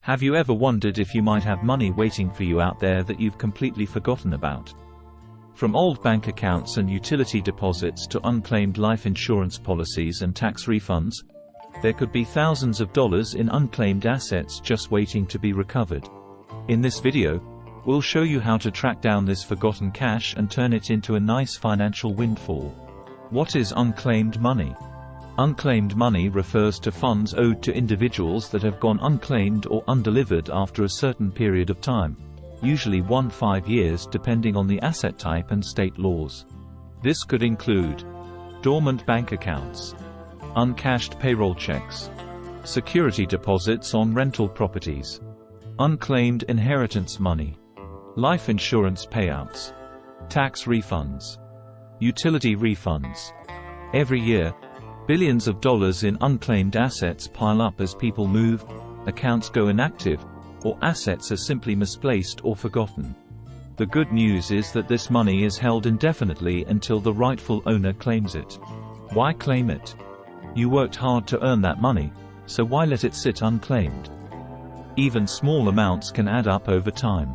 Have you ever wondered if you might have money waiting for you out there that you've completely forgotten about? From old bank accounts and utility deposits to unclaimed life insurance policies and tax refunds, there could be thousands of dollars in unclaimed assets just waiting to be recovered. In this video, we'll show you how to track down this forgotten cash and turn it into a nice financial windfall. What is unclaimed money? Unclaimed money refers to funds owed to individuals that have gone unclaimed or undelivered after a certain period of time, usually 1-5 years depending on the asset type and state laws. This could include dormant bank accounts, uncashed payroll checks, security deposits on rental properties, unclaimed inheritance money, life insurance payouts, tax refunds, utility refunds. Every year, billions of dollars in unclaimed assets pile up as people move, accounts go inactive, or assets are simply misplaced or forgotten. The good news is that this money is held indefinitely until the rightful owner claims it. Why claim it? You worked hard to earn that money, so why let it sit unclaimed? Even small amounts can add up over time.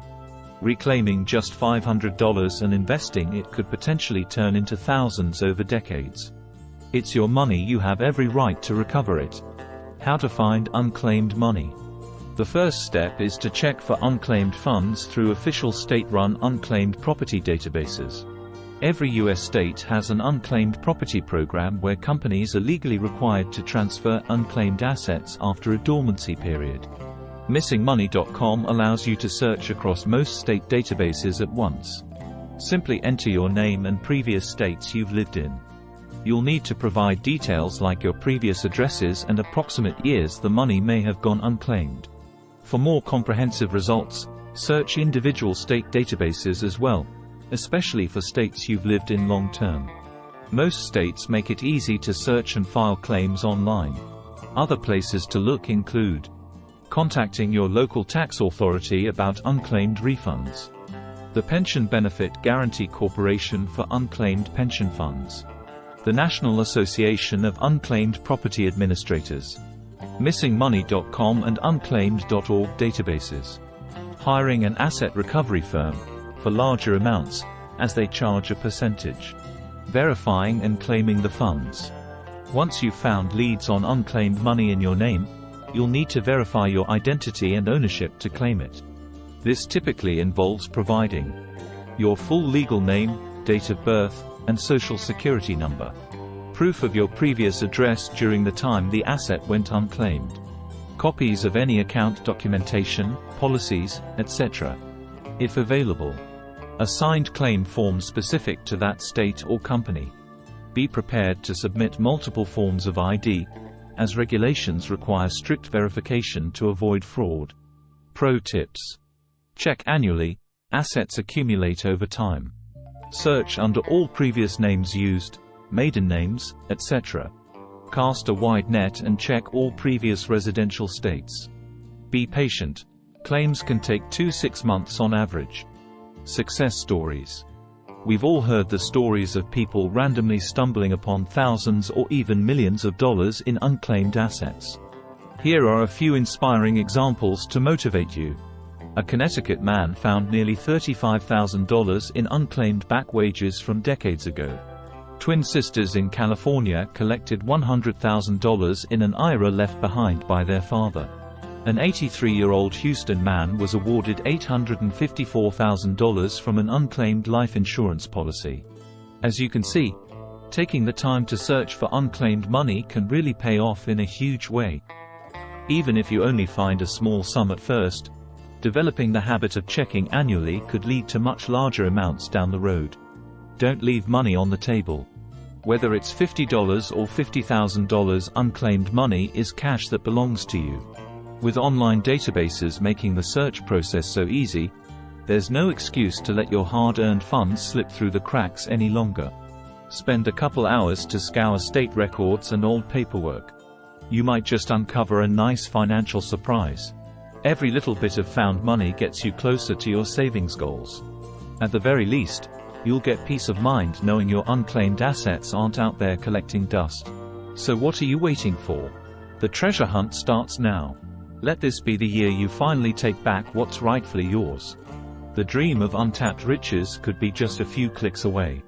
Reclaiming just $500 and investing it could potentially turn into thousands over decades. It's your money, you have every right to recover it. How to find unclaimed money? The first step is to check for unclaimed funds through official state-run unclaimed property databases. Every U.S. state has an unclaimed property program where companies are legally required to transfer unclaimed assets after a dormancy period. Missingmoney.com allows you to search across most state databases at once. Simply enter your name and previous states you've lived in. You'll need to provide details like your previous addresses and approximate years the money may have gone unclaimed. For more comprehensive results, search individual state databases as well, especially for states you've lived in long term. Most states make it easy to search and file claims online. Other places to look include contacting your local tax authority about unclaimed refunds, the Pension Benefit Guaranty Corporation for unclaimed pension funds, the National Association of Unclaimed Property Administrators, missingmoney.com and unclaimed.org databases. Hiring an asset recovery firm, for larger amounts, as they charge a percentage. Verifying and claiming the funds. Once you've found leads on unclaimed money in your name, you'll need to verify your identity and ownership to claim it. This typically involves providing your full legal name, date of birth, and social security number, proof of your previous address during the time the asset went unclaimed, copies of any account documentation, policies, etc. If available, a signed claim form specific to that state or company. Be prepared to submit multiple forms of ID, as regulations require strict verification to avoid fraud. Pro tips: check annually, assets accumulate over time. Search under all previous names used, maiden names, etc. Cast a wide net and check all previous residential states. Be patient. Claims can take 2-6 months on average. Success stories. We've all heard the stories of people randomly stumbling upon thousands or even millions of dollars in unclaimed assets. Here are a few inspiring examples to motivate you. A Connecticut man found nearly $35,000 in unclaimed back wages from decades ago. Twin sisters in California collected $100,000 in an IRA left behind by their father. An 83-year-old Houston man was awarded $854,000 from an unclaimed life insurance policy. As you can see, taking the time to search for unclaimed money can really pay off in a huge way. Even if you only find a small sum at first, developing the habit of checking annually could lead to much larger amounts down the road. Don't leave money on the table. Whether it's $50 or $50,000, unclaimed money is cash that belongs to you. With online databases making the search process so easy, there's no excuse to let your hard-earned funds slip through the cracks any longer. Spend a couple hours to scour state records and old paperwork. You might just uncover a nice financial surprise. Every little bit of found money gets you closer to your savings goals. At the very least, you'll get peace of mind knowing your unclaimed assets aren't out there collecting dust. So what are you waiting for? The treasure hunt starts now. Let this be the year you finally take back what's rightfully yours. The dream of untapped riches could be just a few clicks away.